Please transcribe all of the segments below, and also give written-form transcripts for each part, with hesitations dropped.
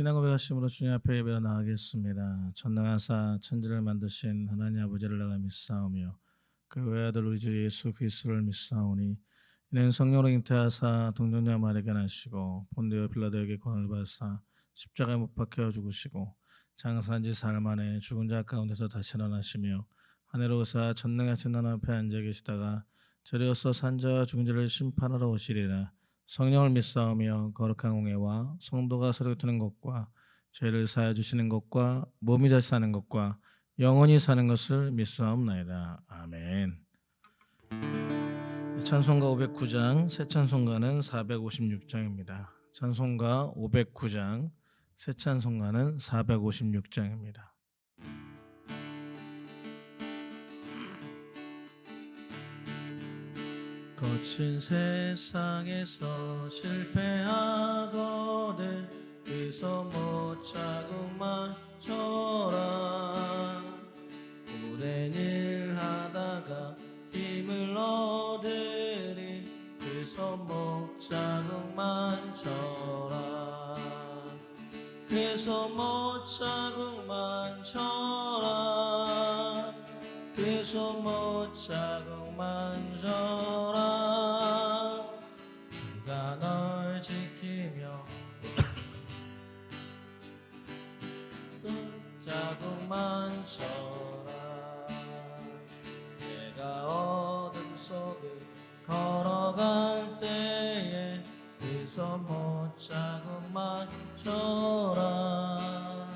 신앙 고백하심으로 주님 앞에 예배로 나가겠습니다. 전능하사 천지를 만드신 하나님 아버지를 내가 믿사오며 그 외아들 우리 주 예수 그리스도를 믿사오니 이는 성령으로 잉태하사 동정녀 마리아에게 나시고 본디오 빌라도에게 고난을 받으사 십자가에 못 박혀 죽으시고 장사한 지 사흘 만에 죽은 자 가운데서 다시 일어나시며 하늘에 오사 전능하신 하나님 앞에 앉아 계시다가 저리어서 산 자와 죽은 자를 심판하러 오시리라. 성령을 믿사오며 거룩한 공예와 성도가 서로 드는 것과 죄를 사하여 주시는 것과 몸이 다시 사는 것과 영원히 사는 것을 믿사옵나이다. 아멘. 찬송가 509장, 새 찬송가는 456장입니다. 찬송가 509장, 새 찬송가는 456장입니다. 거친 세상에서 실패하거든 그서 못 자국만 쳐라. 오랜 일 하다가 힘을 얻으리 그서 못 자국만 쳐라. 그서 못 자국만 쳐라. 그서 못 자국만 쳐라. 누가 널 지키며 자국만 쳐라. 내가 어둠 속을 걸어갈 때에 그서 못 자국만 쳐라.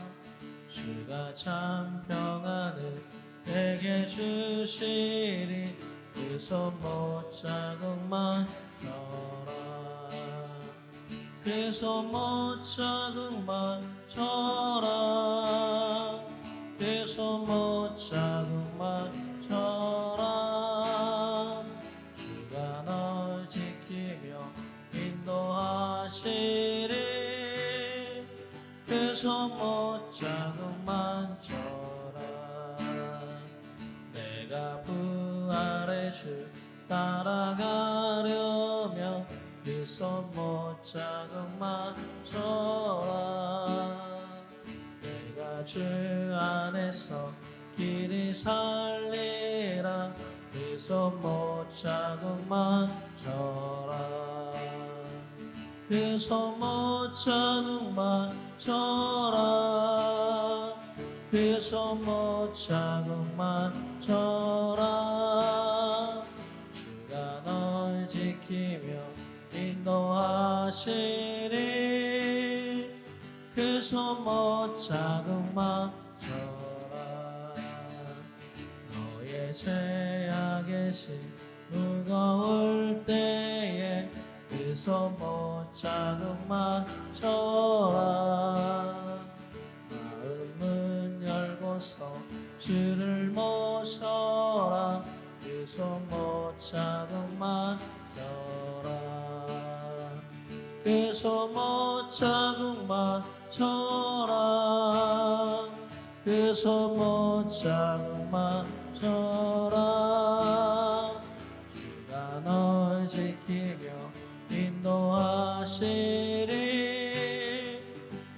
주가 참 평안을 내게 주시리 그서 못 자국만 쳐라. 그서 못 자국만 쳐라. 그서 못 자국만 쳐라. 주가 널 지키며 인도하시리 그서 못 자국만 쳐라. 내가 부활의 주 따라가려면 그서 못 자국만 쳐라. 내가 주 안에서 길이 살리라 그서 못 자국만 쳐라. 그서 못 자국만 쳐라. 그서 못 자국만 쳐라. 주가 널 지키며 인도하시리 그서 못 자국만 쳐라. 너의 죄악의 심 무거울 때에 그서 못 자국만 쳐라. 마음은 열고서 주를 모셔라 그서 못 자국만 쳐라. 그서 못 자국만 쳐라. 그서 못 자국만 쳐라. 주가 널 지키며 인도하시리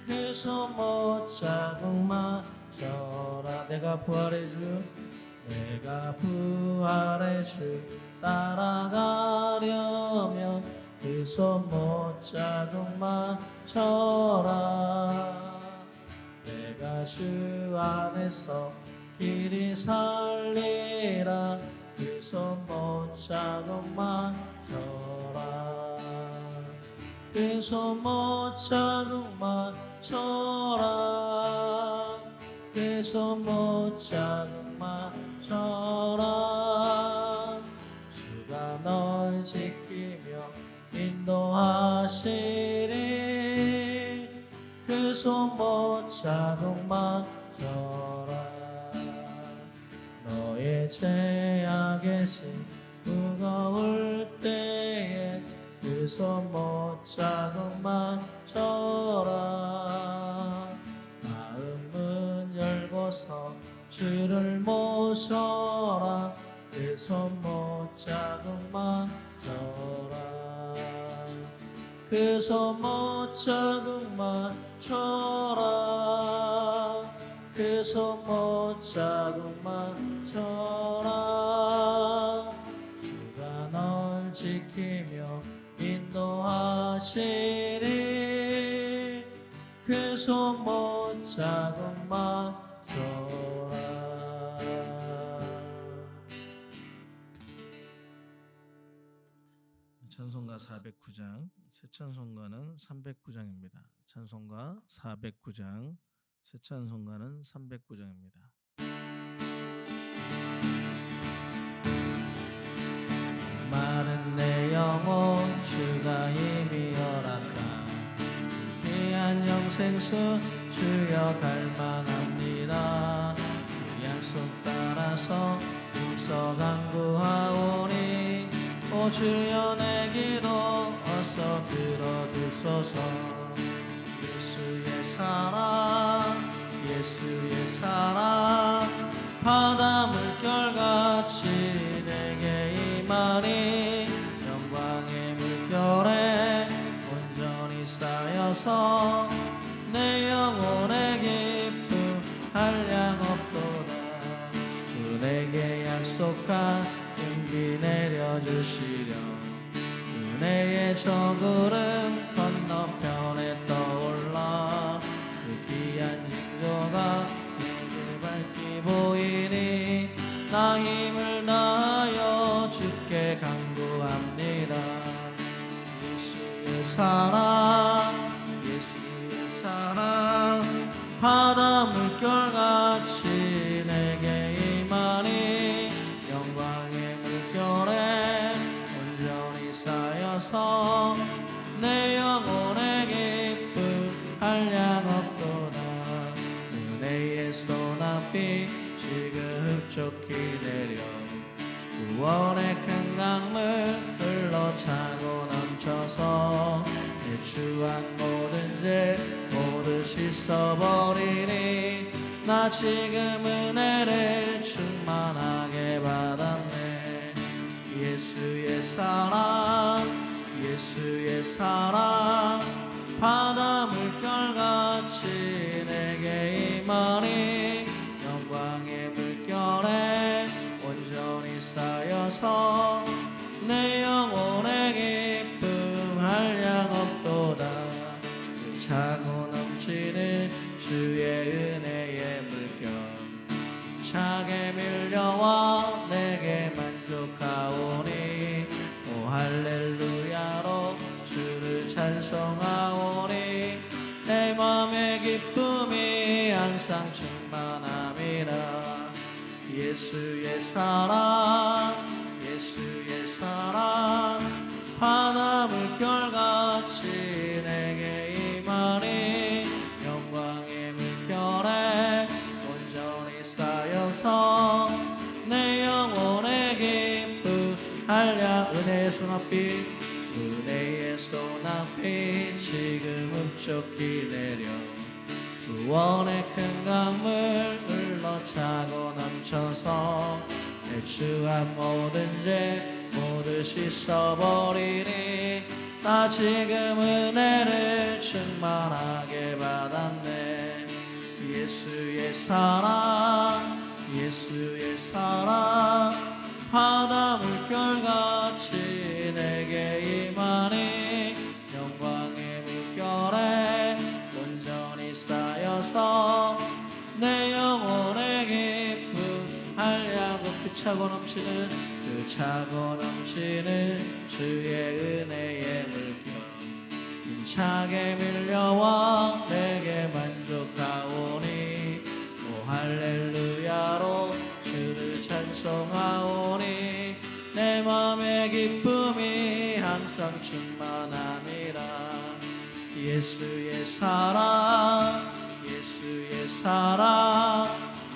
그서 못 자국만 쳐라. 내가 부활의 주 내가 부활의 주 따라가려면 그서 못 자국만 쳐라. 내가 주 안에서 길이 살리라 그서 못 자국만 쳐라. 그서 못 자국만 쳐라. 그서 못 자국만 쳐라. 주가 널 지키며 인도하시리 그서 못 자국만 쳐라. 너의 죄악의 짐 무거울 때에 그서 못 자국만 쳐라. 마음은 열고서 주를 모셔라 그서 못 자국만 쳐라. 그서 못 자국만 쳐라. 그 손못 자국만 쳐라. 주가 널 지키며 인도하시리. 그 손못 자국만 쳐라. 찬송가 409장, 새 찬송가는 309장입니다. 찬송가 409장, 새 찬송가는 309장입니다. 마른 내 영혼 주가 힘이 허락한 귀한 영생수 주여 갈망합니다. 그 약속 따라서 육서 간구하오니 오 주여 내 기도 어서 들어주소서. 예수의 사랑 예수의 사랑 바다 물결같이 내게 임하니 영광의 물결에 온전히 쌓여서 내 영혼의 기쁨 한량없도다. 주 내게 약속한 은비 내려주시려 은혜의 저구름 건너편에 떠올라. 그 귀한 징조가 내게 밝히 보이니 나 힘을 다하여 주께 간구합니다. 예수의 사랑 예수의 사랑 바다 물결같이 내게 임하니 영광의 물결에 온전히 쌓여서 내 영혼의 기쁨 한량없도다. 은혜의 소낙비 지금 흡족히 내려 구원의 큰 강물 흘러차고 넘쳐서 내 추한 모든 죄 모두 씻어버리니 나 지금 은혜를 충만하게 받았네. 예수의 사랑 예수의 사랑 바다 물결같이 내게 임하니 영광의 물결에 온전히 쌓여서 내 영혼의 기쁨 한량없도다. 그 차고 넘치는 주의 은혜의 물결 차게 밀려와 내게 만족하오니 오 할렐루야로 주를 찬송하오니 내 맘의 기쁨이 항상 충만함이라. 예수의 사랑 예수의 사랑 바다 물결같이 내게 임하니 영광의 물결에 온전히 쌓여서 내 영혼의 기쁨 한량. 은혜의 소낙비 은혜의 소낙비 지금 흡족히 내려 구원의 큰 강물 흘러차고 넘쳐서 내 추한 모든 죄 모두 씻어버리니 나 지금 은혜를 충만하게 받았네. 예수의 사랑 예수의 사랑 바다 물결같이 내게 임하니 영광의 물결에 온전히 쌓여서 내 영혼의 기쁨 한량없이 차고 넘치는 그 차고 넘치는 주의 은혜의 물결 힘차게 밀려와 내게 만족하오니 오 할렐루야로 주를 찬송하오니 내 맘의 기쁨이 항상 충만함이라. 예수의 사랑 예수의 사랑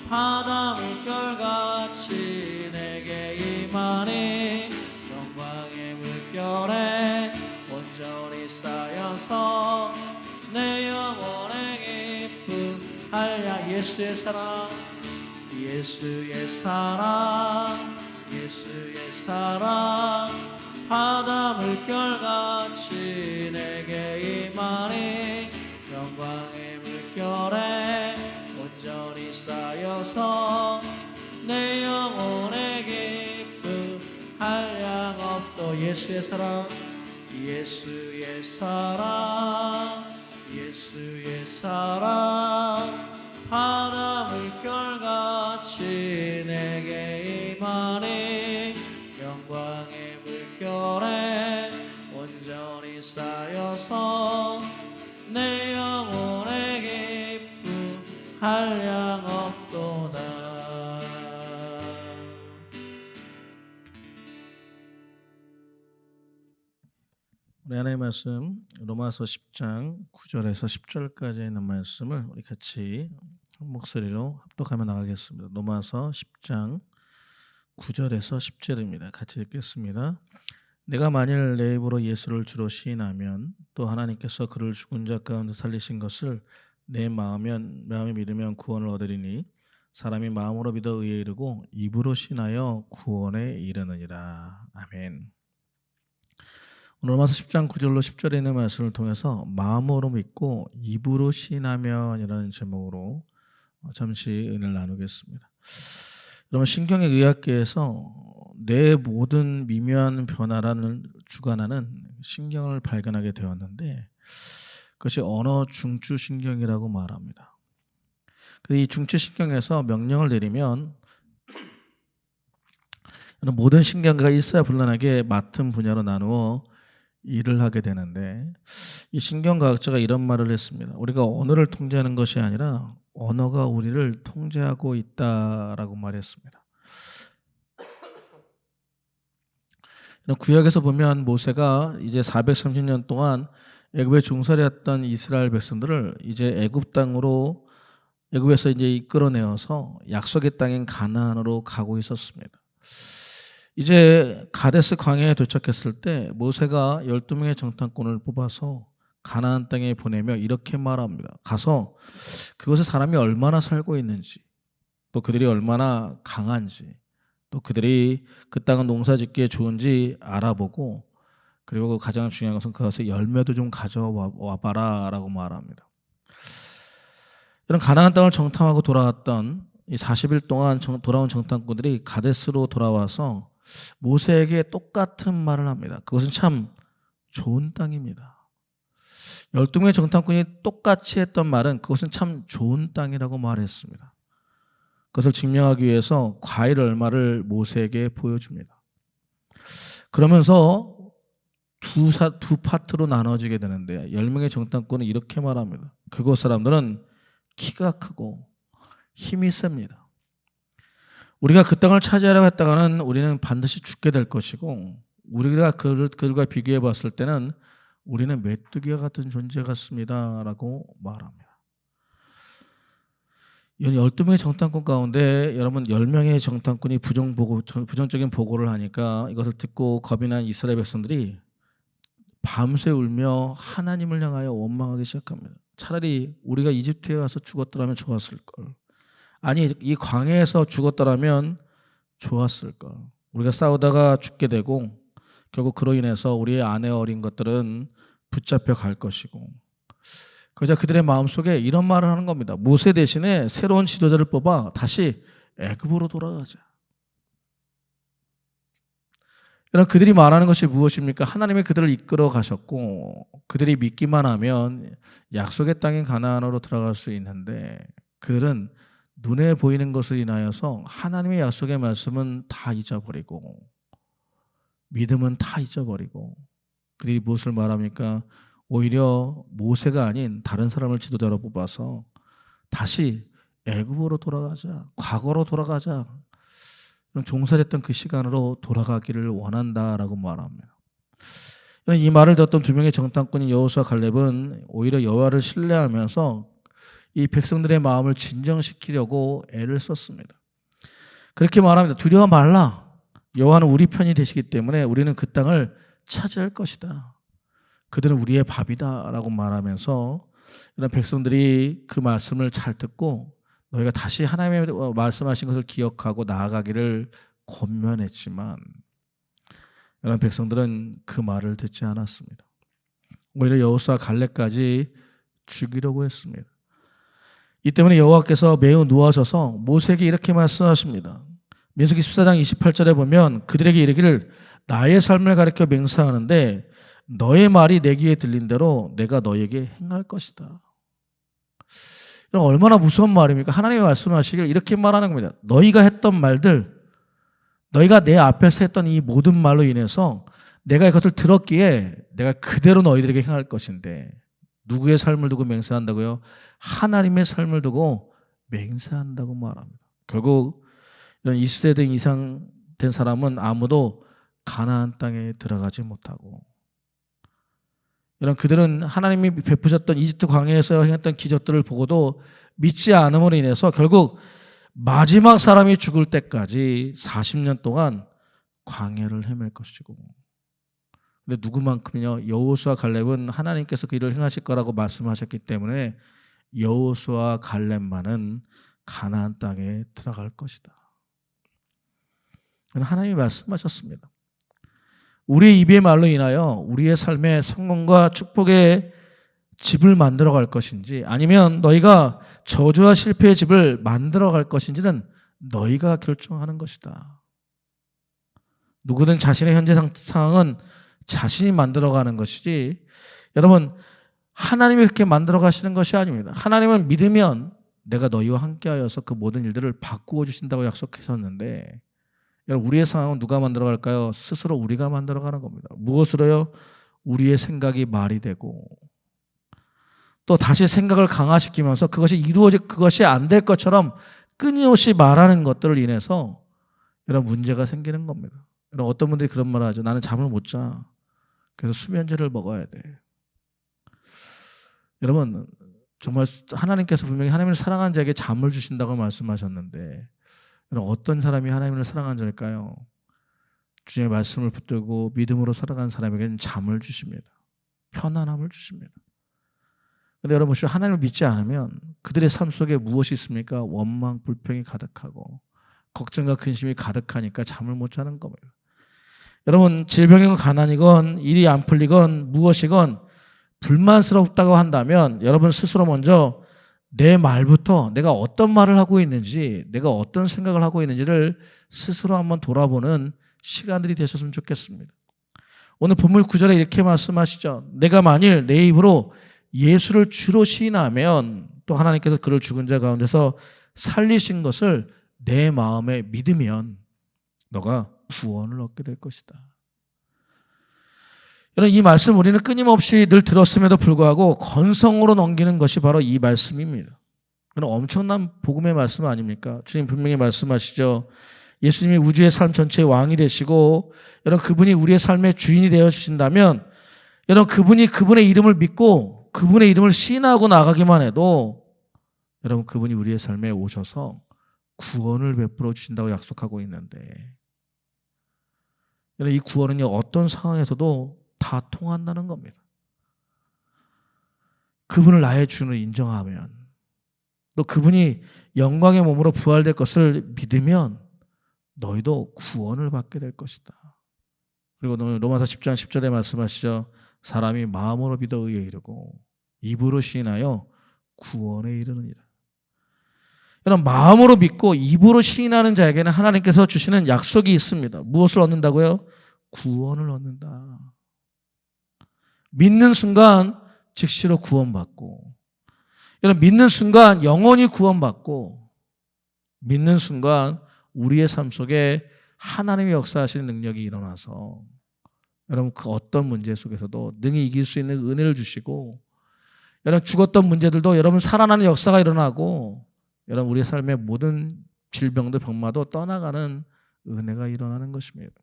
바다 물결같이 내게 임하니 영광의 물결에 온전히 쌓여서 내 영혼의 기쁨 한량. 예수의 사랑 예수의 사랑 예수의 사랑 바다 물결같이 내게 임하니 영광의 물결에 온전히 쌓여 쌓여서 내 영혼의 기쁨 한량없도 예수의 사랑 예수의 사랑 예수의 사랑 바다 물결같이 내게 임하니 영광의 물결에 온전히 쌓여서 내 영혼의 기쁨 한량없도다. 우리 하나님의 말씀 로마서 10장 9절에서 10절까지 있는 말씀을 우리 같이 한 목소리로 합독하며 나가겠습니다. 로마서 10장 9절에서 10절입니다. 같이 읽겠습니다. 내가 만일 내 입으로 예수를 주로 시인하면 또 하나님께서 그를 죽은 자 가운데 살리신 것을 내 마음에 믿으면 구원을 얻으리니 사람이 마음으로 믿어 의에 이르고 입으로 시인하여 구원에 이르느니라. 아멘. 로마서 10장 9절로 10절에 있는 말씀을 통해서 마음으로 믿고 입으로 시인하면이라는 제목으로 잠시 은혜를 나누겠습니다. 여러분 신경의 의학계에서 뇌의 모든 미묘한 변화를 주관하는 신경을 발견하게 되었는데 그것이 언어 중추신경이라고 말합니다. 이 중추신경에서 명령을 내리면 모든 신경과 일사불란하게 맡은 분야로 나누어 일을 하게 되는데 이 신경과학자가 이런 말을 했습니다. 우리가 언어를 통제하는 것이 아니라 언어가 우리를 통제하고 있다라고 말했습니다. 구약에서 보면 모세가 이제 430년 동안 애굽에 종살이했던 이스라엘 백성들을 이제 애굽 땅으로 애굽에서 이제 이끌어내어서 약속의 땅인 가나안으로 가고 있었습니다. 이제 가데스 광야에 도착했을 때 모세가 12명의 정탐꾼을 뽑아서 가나안 땅에 보내며 이렇게 말합니다. 가서 그곳에 사람이 얼마나 살고 있는지 또 그들이 얼마나 강한지 또 그들이 그 땅은 농사짓기에 좋은지 알아보고 그리고 가장 중요한 것은 그것의 열매도 좀 가져와 봐라 라고 말합니다. 이런 가나안 땅을 정탐하고 돌아왔던 이 40일 동안 돌아온 정탐꾼들이 가데스로 돌아와서 모세에게 똑같은 말을 합니다. 그것은 참 좋은 땅입니다. 12명의 정탐꾼이 똑같이 했던 말은 그것은 참 좋은 땅이라고 말했습니다. 그것을 증명하기 위해서 과일 얼마를 모세에게 보여줍니다. 그러면서 두 파트로 나눠지게 되는데 10명의 정탐꾼은 이렇게 말합니다. 그곳 사람들은 키가 크고 힘이 셉니다. 우리가 그 땅을 차지하려고 했다가는 우리는 반드시 죽게 될 것이고 우리가 그들과 비교해 봤을 때는 우리는 메뚜기와 같은 존재 같습니다 라고 말합니다. 12명의 정탐꾼 가운데 여러분 10명의 정탐꾼이 부정적인 보고를 하니까 이것을 듣고 겁이 난 이스라엘 백성들이 밤새 울며 하나님을 향하여 원망하기 시작합니다. 차라리 우리가 이집트에 와서 죽었더라면 좋았을걸. 아니 이 광야에서 죽었더라면 좋았을걸. 우리가 싸우다가 죽게 되고 결국 그로 인해서 우리의 아내 어린 것들은 붙잡혀 갈 것이고 그러자 그들의 마음속에 이런 말을 하는 겁니다. 모세 대신에 새로운 지도자를 뽑아 다시 애굽으로 돌아가자. 여러분 그들이 말하는 것이 무엇입니까? 하나님이 그들을 이끌어 가셨고 그들이 믿기만 하면 약속의 땅인 가나안으로 들어갈 수 있는데 그들은 눈에 보이는 것을 인하여서 하나님의 약속의 말씀은 다 잊어버리고 믿음은 다 잊어버리고 그들이 무엇을 말합니까? 오히려 모세가 아닌 다른 사람을 지도자로 뽑아서 다시 애굽으로 돌아가자, 과거로 돌아가자, 종살이했던 그 시간으로 돌아가기를 원한다라고 말합니다. 이 말을 듣던 2명의 정탐꾼인 여호수아 갈렙은 오히려 여호와를 신뢰하면서 이 백성들의 마음을 진정시키려고 애를 썼습니다. 그렇게 말합니다. 두려워 말라. 여호와는 우리 편이 되시기 때문에 우리는 그 땅을 차지할 것이다. 그들은 우리의 밥이다 라고 말하면서 이런 백성들이 그 말씀을 잘 듣고 너희가 다시 하나님의 말씀하신 것을 기억하고 나아가기를 권면했지만 이런 백성들은 그 말을 듣지 않았습니다. 오히려 여호수아 갈렙까지 죽이려고 했습니다. 이 때문에 여호와께서 매우 노하셔서 모세에게 이렇게 말씀하십니다. 민수기 14장 28절에 보면 그들에게 이르기를 나의 삶을 가리켜 맹세하는데 너의 말이 내 귀에 들린 대로 내가 너에게 행할 것이다. 얼마나 무서운 말입니까? 하나님이 말씀하시길 이렇게 말하는 겁니다. 너희가 했던 말들, 너희가 내 앞에서 했던 이 모든 말로 인해서 내가 이것을 들었기에 내가 그대로 너희들에게 행할 것인데, 누구의 삶을 두고 맹세한다고요? 하나님의 삶을 두고 맹세한다고 말합니다. 결국 이런 20세대 이상 된 사람은 아무도 가나안 땅에 들어가지 못하고, 이런 그들은 하나님이 베푸셨던 이집트 광야에서 행했던 기적들을 보고도 믿지 않음으로 인해서 결국 마지막 사람이 죽을 때까지 40년 동안 광야를 헤맬 것이고, 근데 누구만큼요? 여호수아 갈렙은 하나님께서 그 일을 행하실 거라고 말씀하셨기 때문에 여호수아 갈렙만은 가나안 땅에 들어갈 것이다. 하나님이 말씀하셨습니다. 우리의 입의 말로 인하여 우리의 삶의 성공과 축복의 집을 만들어 갈 것인지, 아니면 너희가 저주와 실패의 집을 만들어 갈 것인지는 너희가 결정하는 것이다. 누구든 자신의 현재 상황은 자신이 만들어가는 것이지, 여러분, 하나님이 그렇게 만들어 가시는 것이 아닙니다. 하나님은 믿으면 내가 너희와 함께하여서 그 모든 일들을 바꾸어 주신다고 약속하셨는데, 여러분, 우리의 상황은 누가 만들어 갈까요? 스스로 우리가 만들어 가는 겁니다. 무엇으로요? 우리의 생각이 말이 되고, 또 다시 생각을 강화시키면서 그것이 안 될 것처럼 끊임없이 말하는 것들을 인해서 여러분, 문제가 생기는 겁니다. 여러분, 어떤 분들이 그런 말을 하죠. 나는 잠을 못 자. 그래서 수면제를 먹어야 돼. 여러분, 정말 하나님께서 분명히 하나님을 사랑하는 자에게 잠을 주신다고 말씀하셨는데, 여러분, 어떤 사람이 하나님을 사랑하는 자일까요? 주님의 말씀을 붙들고 믿음으로 살아가는 사람에게는 잠을 주십니다. 편안함을 주십니다. 그런데 여러분, 하나님을 믿지 않으면 그들의 삶 속에 무엇이 있습니까? 원망, 불평이 가득하고 걱정과 근심이 가득하니까 잠을 못 자는 겁니다. 여러분, 질병이건 가난이건 일이 안 풀리건 무엇이건 불만스럽다고 한다면 여러분 스스로 먼저 내 말부터 내가 어떤 말을 하고 있는지, 내가 어떤 생각을 하고 있는지를 스스로 한번 돌아보는 시간들이 되셨으면 좋겠습니다. 오늘 본문 9절에 이렇게 말씀하시죠. 내가 만일 내 입으로 예수를 주로 시인하면 또 하나님께서 그를 죽은 자 가운데서 살리신 것을 내 마음에 믿으면 너가 구원을 얻게 될 것이다. 여러분, 이 말씀 우리는 끊임없이 늘 들었음에도 불구하고 건성으로 넘기는 것이 바로 이 말씀입니다. 엄청난 복음의 말씀 아닙니까? 주님 분명히 말씀하시죠. 예수님이 우주의 삶 전체의 왕이 되시고, 여러분, 그분이 우리의 삶의 주인이 되어 주신다면, 여러분, 그분의 이름을 믿고 그분의 이름을 시인하고 나가기만 해도 여러분, 그분이 우리의 삶에 오셔서 구원을 베풀어 주신다고 약속하고 있는데, 이 구원은요, 어떤 상황에서도 다 통한다는 겁니다. 그분을 나의 주인으로 인정하면, 또 그분이 영광의 몸으로 부활될 것을 믿으면 너희도 구원을 받게 될 것이다. 그리고 오늘 로마서 10장 10절에 말씀하시죠. 사람이 마음으로 믿어 의에 이르고 입으로 시인하여 구원에 이르느니라. 여러분, 마음으로 믿고 입으로 시인하는 자에게는 하나님께서 주시는 약속이 있습니다. 무엇을 얻는다고요? 구원을 얻는다. 믿는 순간 즉시로 구원받고, 여러분, 믿는 순간 영원히 구원받고, 믿는 순간 우리의 삶 속에 하나님의 역사하시는 능력이 일어나서 여러분, 그 어떤 문제 속에서도 능히 이길 수 있는 은혜를 주시고, 여러분, 죽었던 문제들도 여러분 살아나는 역사가 일어나고, 여러분, 우리의 삶의 모든 질병도 병마도 떠나가는 은혜가 일어나는 것입니다.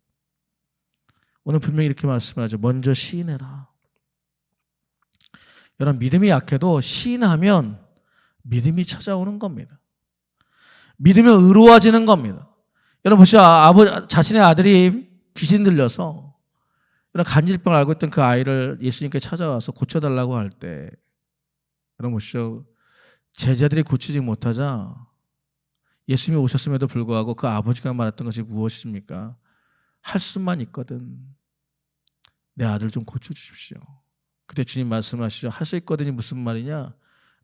오늘 분명히 이렇게 말씀하죠. 먼저 시인해라. 여러분, 믿음이 약해도 시인하면 믿음이 찾아오는 겁니다. 믿으면 의로워지는 겁니다. 여러분 보시죠. 자신의 아들이 귀신 들려서 간질병을 앓고 있던 그 아이를 예수님께 찾아와서 고쳐달라고 할 때, 여러분 보시죠. 제자들이 고치지 못하자 예수님이 오셨음에도 불구하고 그 아버지가 말했던 것이 무엇입니까? 할 수만 있거든 내 아들 좀 고쳐주십시오. 그때 주님 말씀하시죠. 할 수 있거든이 무슨 말이냐?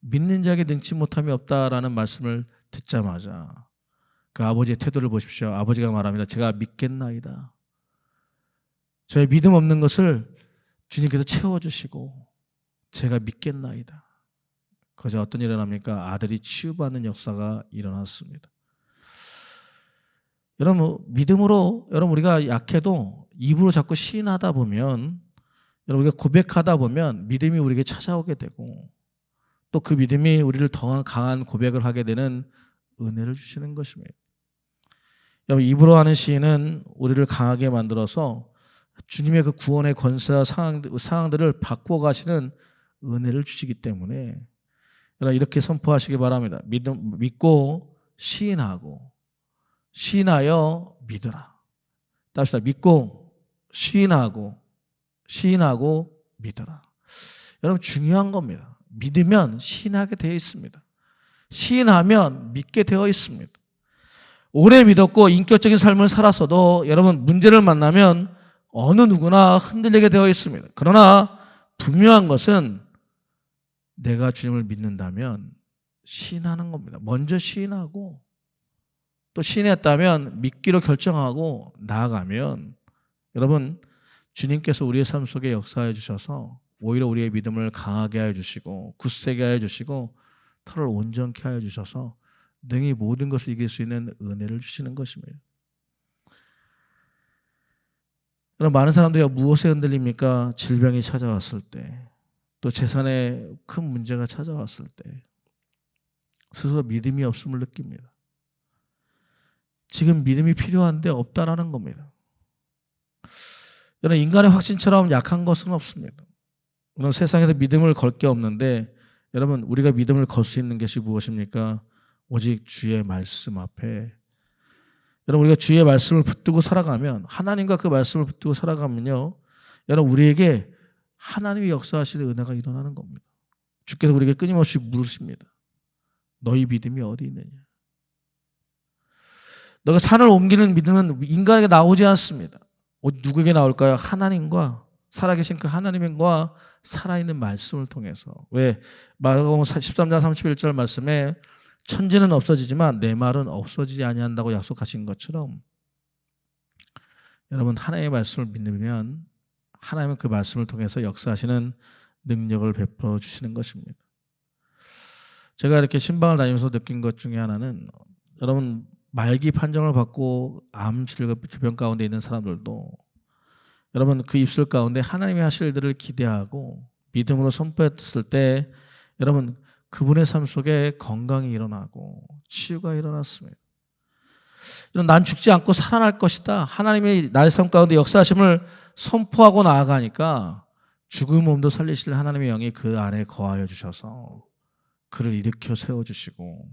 믿는 자에게 능치 못함이 없다라는 말씀을 듣자마자 그 아버지의 태도를 보십시오. 아버지가 말합니다. 제가 믿겠나이다. 저의 믿음 없는 것을 주님께서 채워주시고 제가 믿겠나이다. 그저 어떤 일이 일어납니까? 아들이 치유받는 역사가 일어났습니다. 여러분, 믿음으로 여러분 우리가 약해도 입으로 자꾸 시인하다 보면, 여러분 우리가 고백하다 보면 믿음이 우리에게 찾아오게 되고 또 그 믿음이 우리를 더 강한 고백을 하게 되는 은혜를 주시는 것입니다. 여러분, 입으로 하는 시인은 우리를 강하게 만들어서 주님의 그 구원의 권세와 상황들을 바꾸어 가시는 은혜를 주시기 때문에 여러분 이렇게 선포하시기 바랍니다. 믿고 시인하고 시인하여 믿으라. 답시다. 믿고 시인하고 믿어라. 여러분 중요한 겁니다. 믿으면 시인하게 되어 있습니다. 시인하면 믿게 되어 있습니다. 오래 믿었고 인격적인 삶을 살았어도 여러분 문제를 만나면 어느 누구나 흔들리게 되어 있습니다. 그러나 분명한 것은 내가 주님을 믿는다면 시인하는 겁니다. 먼저 시인하고 또 시인했다면 믿기로 결정하고 나아가면 여러분 주님께서 우리의 삶 속에 역사해 주셔서 오히려 우리의 믿음을 강하게 하여 주시고 굳세게 하여 주시고 털을 온전케 하여 주셔서 능히 모든 것을 이길 수 있는 은혜를 주시는 것입니다. 여러분 많은 사람들이 무엇에 흔들립니까? 질병이 찾아왔을 때, 또 재산에 큰 문제가 찾아왔을 때 스스로 믿음이 없음을 느낍니다. 지금 믿음이 필요한데 없다라는 겁니다. 여러분 인간의 확신처럼 약한 것은 없습니다. 여러분 세상에서 믿음을 걸 게 없는데 여러분 우리가 믿음을 걸 수 있는 것이 무엇입니까? 오직 주의 말씀 앞에 여러분 우리가 주의 말씀을 붙들고 살아가면 하나님과 그 말씀을 붙들고 살아가면요 여러분 우리에게 하나님이 역사하시는 은혜가 일어나는 겁니다. 주께서 우리에게 끊임없이 물으십니다. 너희 믿음이 어디 있느냐? 너가 산을 옮기는 믿음은 인간에게 나오지 않습니다. 누구에게 나올까요? 하나님과 살아계신 그 하나님과 살아있는 말씀을 통해서. 왜? 마가복음 13장 31절 말씀에 천지는 없어지지만 내 말은 없어지지 아니한다고 약속하신 것처럼 여러분 하나님의 말씀을 믿으면 하나님은 그 말씀을 통해서 역사하시는 능력을 베풀어 주시는 것입니다. 제가 이렇게 신방을 다니면서 느낀 것 중에 하나는 여러분 말기 판정을 받고 암 질병 가운데 있는 사람들도 여러분 그 입술 가운데 하나님이 하실 일들을 기대하고 믿음으로 선포했을 때 여러분 그분의 삶 속에 건강이 일어나고 치유가 일어났습니다. 난 죽지 않고 살아날 것이다. 하나님이 나의 삶 가운데 역사하심을 선포하고 나아가니까 죽은 몸도 살리실 하나님의 영이 그 안에 거하여 주셔서 그를 일으켜 세워주시고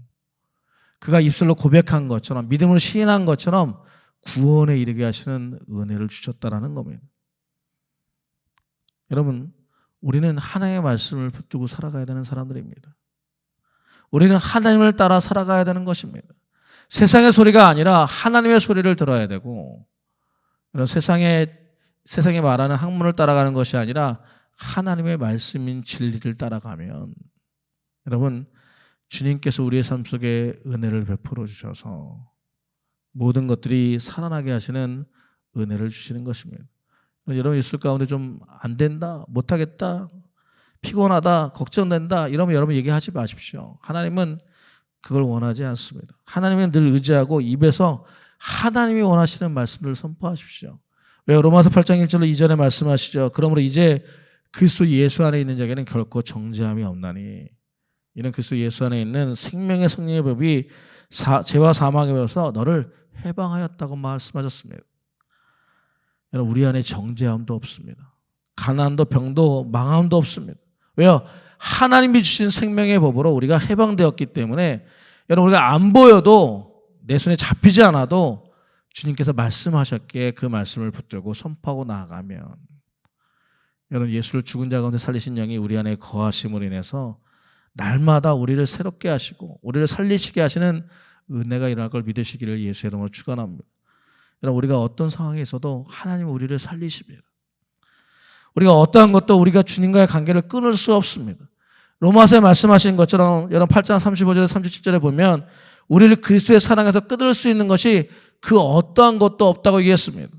그가 입술로 고백한 것처럼 믿음으로 시인한 것처럼 구원에 이르게 하시는 은혜를 주셨다라는 겁니다. 여러분 우리는 하나님의 말씀을 붙들고 살아가야 되는 사람들입니다. 우리는 하나님을 따라 살아가야 되는 것입니다. 세상의 소리가 아니라 하나님의 소리를 들어야 되고 세상에 말하는 학문을 따라가는 것이 아니라 하나님의 말씀인 진리를 따라가면 여러분 주님께서 우리의 삶 속에 은혜를 베풀어 주셔서 모든 것들이 살아나게 하시는 은혜를 주시는 것입니다. 여러분 있을 가운데 좀 안 된다, 못하겠다, 피곤하다, 걱정된다 이러면 여러분 얘기하지 마십시오. 하나님은 그걸 원하지 않습니다. 하나님은 늘 의지하고 입에서 하나님이 원하시는 말씀들을 선포하십시오. 왜 로마서 8장 1절로 이전에 말씀하시죠. 그러므로 이제 그리스도 예수 안에 있는 자에게는 결코 정죄함이 없나니 이는 그리스도 예수 안에 있는 생명의 성령의 법이 죄와 사망의 법에서 너를 해방하였다고 말씀하셨습니다. 여러분 우리 안에 정죄함도 없습니다. 가난도 병도 망함도 없습니다. 왜요? 하나님이 주신 생명의 법으로 우리가 해방되었기 때문에 여러분 우리가 안 보여도 내 손에 잡히지 않아도 주님께서 말씀하셨기에 그 말씀을 붙들고 선포하고 나아가면 여러분 예수를 죽은 자 가운데 살리신 영이 우리 안에 거하심으로 인해서 날마다 우리를 새롭게 하시고 우리를 살리시게 하시는 은혜가 일어날 걸 믿으시기를 예수의 이름으로 축원합니다. 여러분 우리가 어떤 상황에 있어도 하나님은 우리를 살리십니다. 우리가 어떠한 것도 우리가 주님과의 관계를 끊을 수 없습니다. 로마서에 말씀하신 것처럼 여러분 8장 35절에 37절에 보면 우리를 그리스도의 사랑에서 끊을 수 있는 것이 그 어떠한 것도 없다고 얘기했습니다.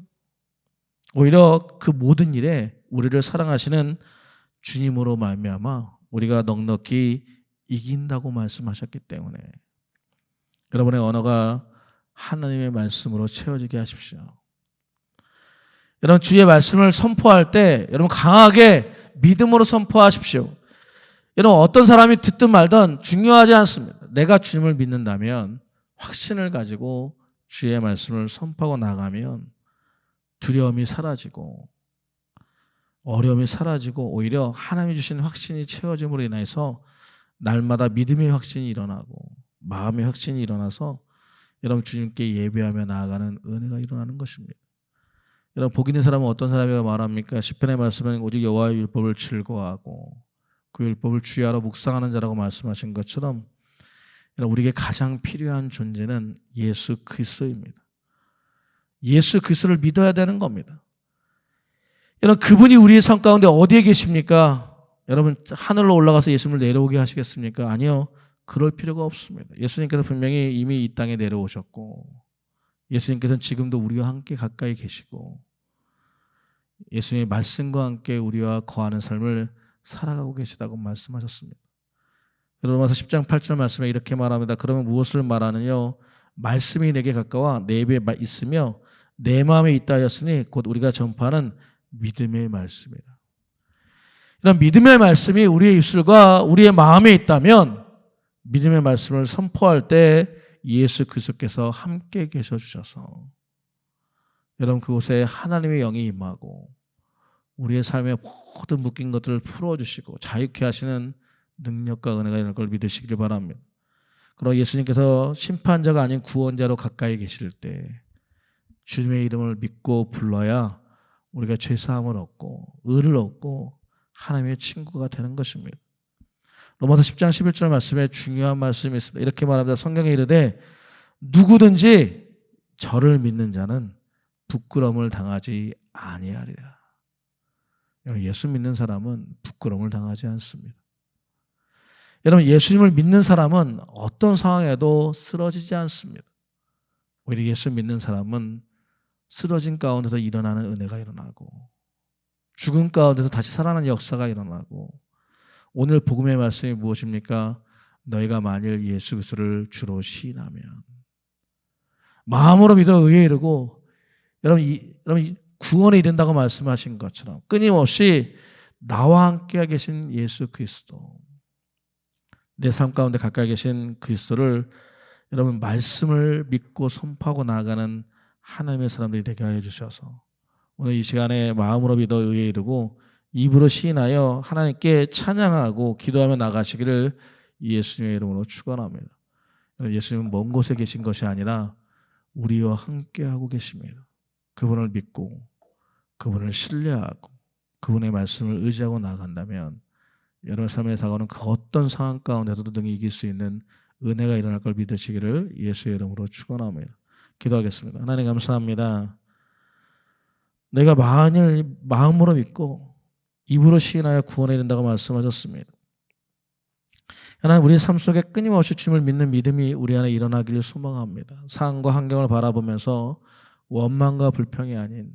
오히려 그 모든 일에 우리를 사랑하시는 주님으로 말미암아 우리가 넉넉히 이긴다고 말씀하셨기 때문에 여러분의 언어가 하나님의 말씀으로 채워지게 하십시오. 여러분 주의 말씀을 선포할 때 여러분 강하게 믿음으로 선포하십시오. 여러분 어떤 사람이 듣든 말든 중요하지 않습니다. 내가 주님을 믿는다면 확신을 가지고 주의 말씀을 선포하고 나가면 두려움이 사라지고 어려움이 사라지고 오히려 하나님이 주신 확신이 채워짐으로 인해서 날마다 믿음의 확신이 일어나고 마음의 확신이 일어나서 여러분 주님께 예배하며 나아가는 은혜가 일어나는 것입니다. 여러분 복 있는 사람은 어떤 사람이라고 말합니까? 시편의 말씀은 오직 여호와의 율법을 즐거워하고 그 율법을 주야로 묵상하는 자라고 말씀하신 것처럼 여러분 우리에게 가장 필요한 존재는 예수 그리스도입니다. 예수 그리스도를 믿어야 되는 겁니다. 여러분 그분이 우리의 삶 가운데 어디에 계십니까? 여러분 하늘로 올라가서 예수님을 내려오게 하시겠습니까? 아니요. 그럴 필요가 없습니다. 예수님께서 분명히 이미 이 땅에 내려오셨고 예수님께서는 지금도 우리와 함께 가까이 계시고 예수님의 말씀과 함께 우리와 거하는 삶을 살아가고 계시다고 말씀하셨습니다. 로마서 10장 8절 말씀에 이렇게 말합니다. 그러면 무엇을 말하느냐? 말씀이 내게 가까워 내 입에 있으며 내 마음에 있다 하였으니 곧 우리가 전파하는 믿음의 말씀이다. 이런 믿음의 말씀이 우리의 입술과 우리의 마음에 있다면 믿음의 말씀을 선포할 때 예수 그리스도께서 함께 계셔 주셔서 여러분 그곳에 하나님의 영이 임하고 우리의 삶의 모든 묶인 것들을 풀어주시고 자유케 하시는 능력과 은혜가 있는 걸 믿으시길 바랍니다. 그리고 예수님께서 심판자가 아닌 구원자로 가까이 계실 때 주님의 이름을 믿고 불러야 우리가 죄사함을 얻고 의를 얻고 하나님의 친구가 되는 것입니다. 로마서 10장 11절 말씀에 중요한 말씀이 있습니다. 이렇게 말합니다. 성경에 이르되 누구든지 저를 믿는 자는 부끄러움을 당하지 아니하리라. 예수 믿는 사람은 부끄러움을 당하지 않습니다. 여러분 예수님을 믿는 사람은 어떤 상황에도 쓰러지지 않습니다. 오히려 예수 믿는 사람은 쓰러진 가운데서 일어나는 은혜가 일어나고 죽음 가운데서 다시 살아나는 역사가 일어나고 오늘 복음의 말씀이 무엇입니까? 너희가 만일 예수 그리스도를 주로 시인하면 마음으로 믿어 의에 이르고 여러분 구원에 이른다고 말씀하신 것처럼 끊임없이 나와 함께 계신 예수 그리스도 내 삶 가운데 가까이 계신 그리스도를 여러분 말씀을 믿고 선포하고 나아가는 하나님의 사람들이 되게 하여 주셔서 오늘 이 시간에 마음으로 믿어 의에 이르고 입으로 시인하여 하나님께 찬양하고 기도하며 나가시기를 예수님의 이름으로 축원합니다. 예수님은 먼 곳에 계신 것이 아니라 우리와 함께하고 계십니다. 그분을 믿고 그분을 신뢰하고 그분의 말씀을 의지하고 나아간다면 여러분 삶에 다가오는 그 어떤 상황 가운데서도 등이 이길 수 있는 은혜가 일어날 걸 믿으시기를 예수의 이름으로 축원합니다. 기도하겠습니다. 하나님 감사합니다. 내가 만일 마음으로 믿고 입으로 시인하여 구원에 이른다고 말씀하셨습니다. 하나님 우리의 삶 속에 끊임없이 주님을 믿는 믿음이 우리 안에 일어나기를 소망합니다. 상황과 환경을 바라보면서 원망과 불평이 아닌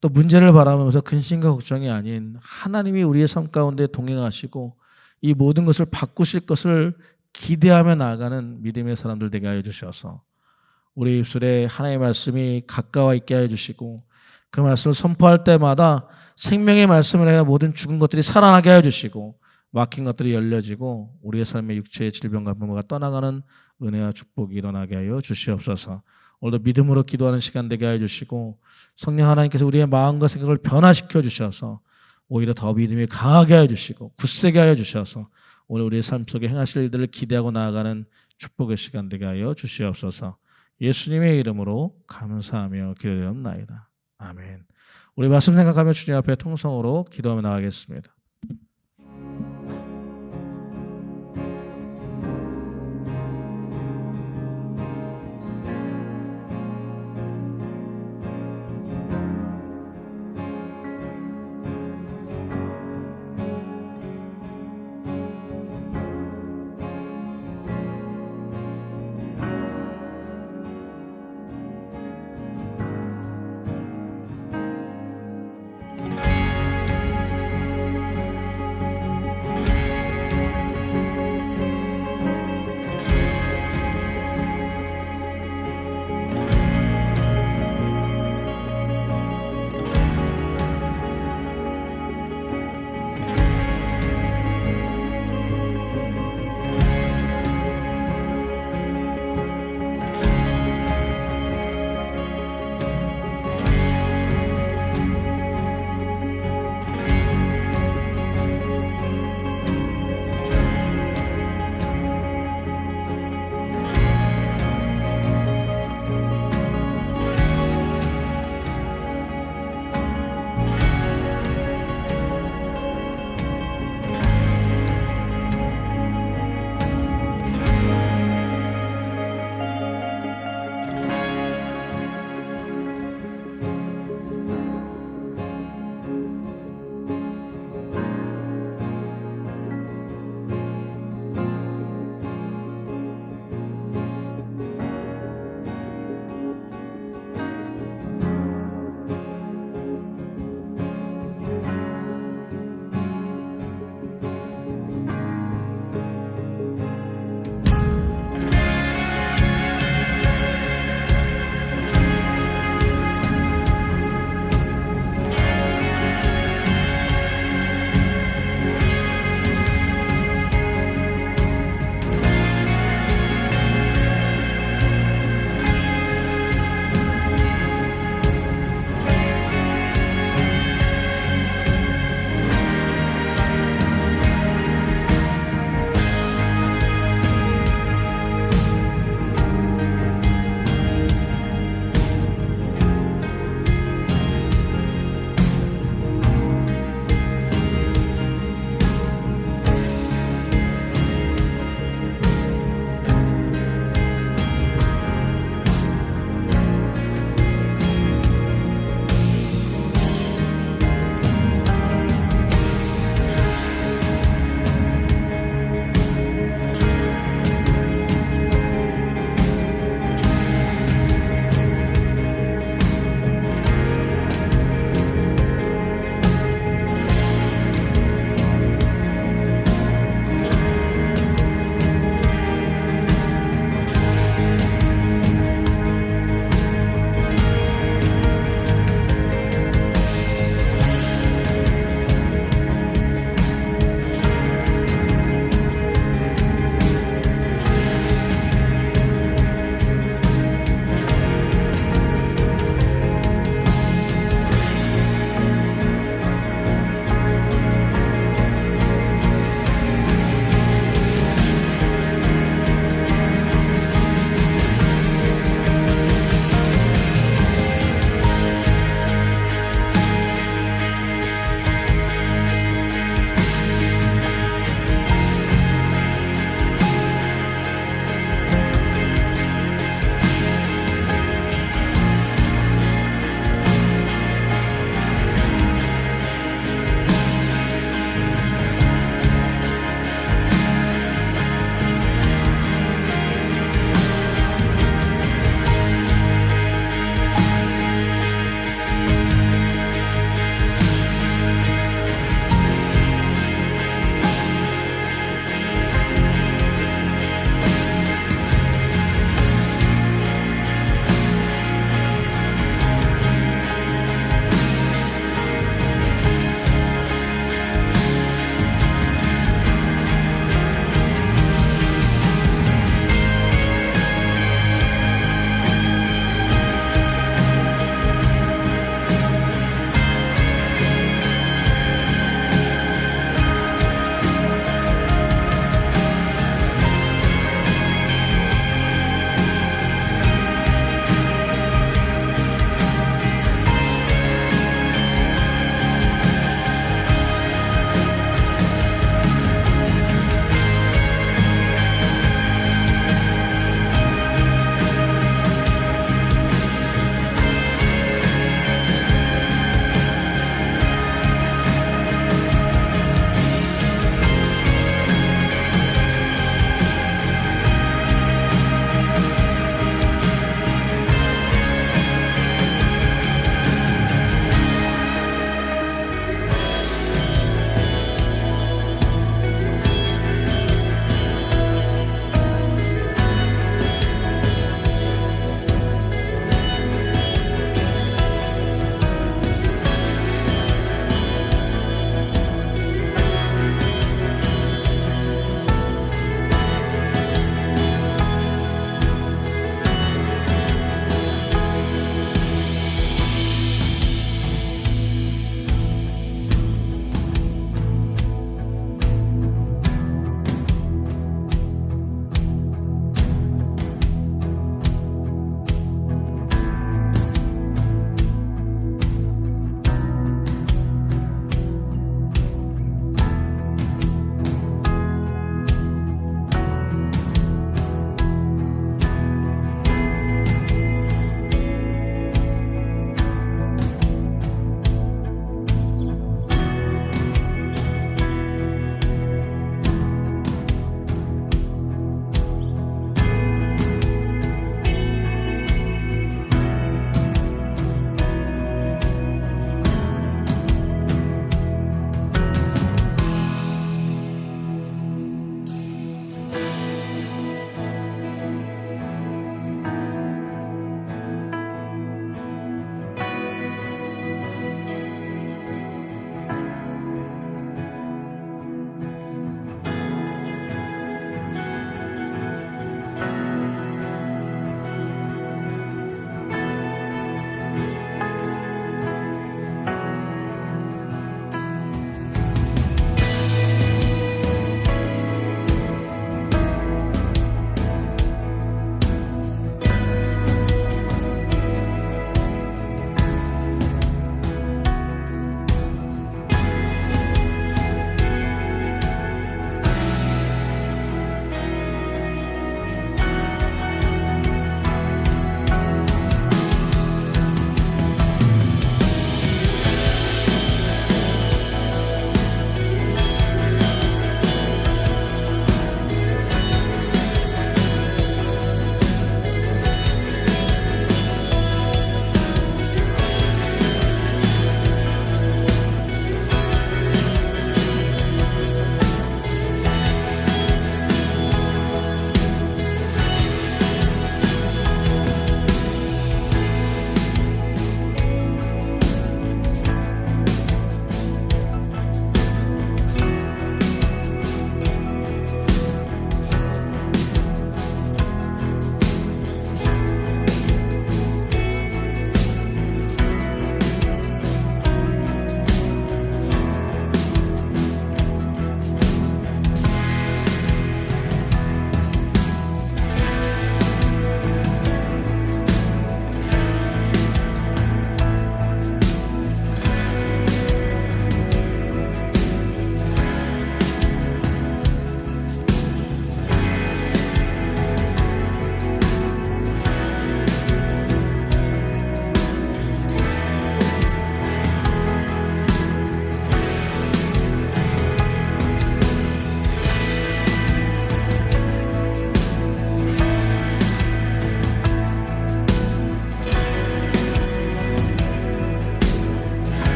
또 문제를 바라보면서 근심과 걱정이 아닌 하나님이 우리의 삶 가운데 동행하시고 이 모든 것을 바꾸실 것을 기대하며 나아가는 믿음의 사람들 되게 하여 주셔서 우리 입술에 하나님의 말씀이 가까워 있게 하여 주시고 그 말씀을 선포할 때마다 생명의 말씀을 해야 모든 죽은 것들이 살아나게 하여 주시고 막힌 것들이 열려지고 우리의 삶의 육체의 질병과 병마가 떠나가는 은혜와 축복이 일어나게 하여 주시옵소서. 오늘도 믿음으로 기도하는 시간 되게 하여 주시고 성령 하나님께서 우리의 마음과 생각을 변화시켜 주셔서 오히려 더 믿음이 강하게 하여 주시고 굳세게 하여 주셔서 오늘 우리의 삶 속에 행하실 일들을 기대하고 나아가는 축복의 시간 되게 하여 주시옵소서. 예수님의 이름으로 감사하며 기도드리옵나이다. 아멘. 우리 말씀 생각하며 주님 앞에 통성으로 기도하며 나가겠습니다.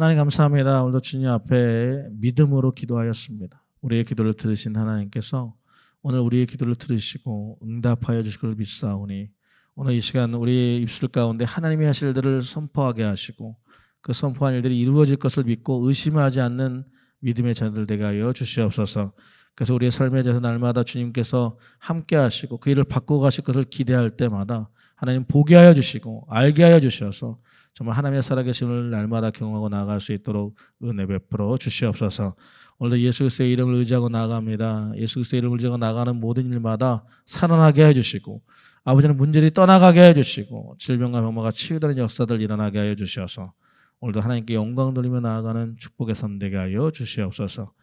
하나님 감사합니다. 오늘도 주님 앞에 믿음으로 기도하였습니다. 우리의 기도를 들으신 하나님께서 오늘 우리의 기도를 들으시고 응답하여 주실 것을 믿사오니 오늘 이 시간 우리의 입술 가운데 하나님이 하실 일들을 선포하게 하시고 그 선포한 일들이 이루어질 것을 믿고 의심하지 않는 믿음의 자들 되게 하여 주시옵소서. 그래서 우리의 삶에 대해서 날마다 주님께서 함께 하시고 그 일을 바꾸어 가실 것을 기대할 때마다 하나님 보게 하여 주시고 알게 하여 주셔서 정말 하나님의 살아계심을 날마다 경험하고 나아갈 수 있도록 은혜 베풀어 주시옵소서. 오늘도 예수 그리스도의 이름을 의지하고 나아갑니다. 예수 그리스도의 이름을 의지하고 나아가는 모든 일마다 살아나게 해주시고 아버지는 문제들이 떠나가게 해주시고 질병과 병마가 치유되는 역사들 일어나게 하여 주셔서 오늘도 하나님께 영광 돌리며 나아가는 축복의 삶 되게 하여 주시옵소서.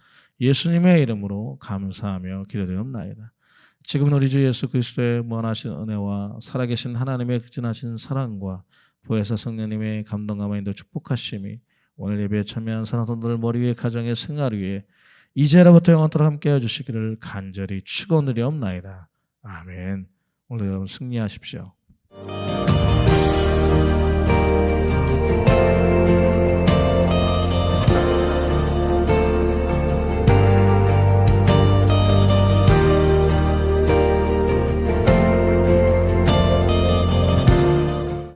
예수님의 이름으로 감사하며 기도드리옵나이다. 지금은 우리 주 예수 그리스도의 무한하신 은혜와 살아계신 하나님의 극진하신 사랑과 보혜사 성령님의 감동감화 인도 축복하심이 오늘 예배에 참여한 사랑성도들 머리 위에 가정의 생활 위에 이제로부터 영원토록 함께해 주시기를 간절히 축원드리옵나이다. 아멘. 오늘 여러분 승리하십시오.